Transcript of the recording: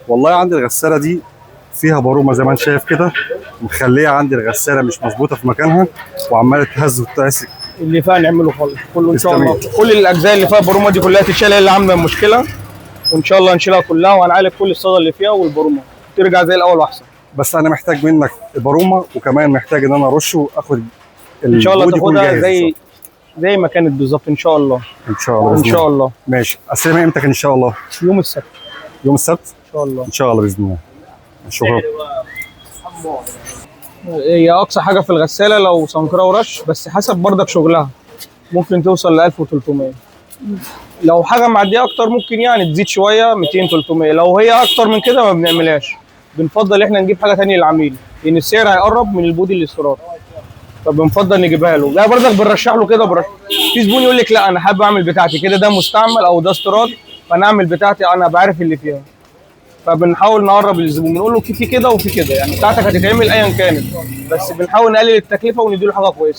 والله عندي الغساله دي فيها بارومه زي ما انت شايف كده، مخليه عندي الغساله مش مظبوطه في مكانها وعماله تهز وتتعسك. اللي فيها نعمله خالص كله ان شاء الله. تستمر. كل الاجزاء اللي فيها برومه دي كلها تتشال، هي اللي عامله المشكله، وان شاء الله نشيلها كلها وهنعالج كل الصدى اللي فيها والبرومه ترجع زي الاول واحسن. بس انا محتاج منك البارومه، وكمان محتاج ان انا ارش واخد ان شاء الله البود يكون تاخدها جاهز. زي ما كانت بالظبط ان شاء الله. ان شاء الله ان باذن شاء الله. الله. ماشي، استلمها امتى ان شاء الله؟ يوم السبت يوم السبت ان شاء الله. ان شاء الله باذن الله. شكرا. هي اقصى حاجه في الغساله لو سمكره ورش، بس حسب بردك شغلها ممكن توصل ل 1300. لو حاجه معديه اكتر ممكن يعني تزيد شويه 200 300. لو هي اكتر من كده ما بنعملهاش، بنفضل احنا نجيب حاجه ثانيه للعميل لان السعر هيقرب من البودي الاستيراد، فبنفضل نجيبها له. ده برضك بنرشح له كده في زبون يقول لك لا انا حابب اعمل بتاعتي كده، ده مستعمل او ده استيراد، فانا اعمل بتاعتي انا بعرف اللي فيها. فبنحاول نقرب للزبون، بنقول له في كده وفي كده، يعني بتاعتك هتتعمل ايا كانت، بس بنحاول نقلل التكلفه ونديله حاجه كويسه.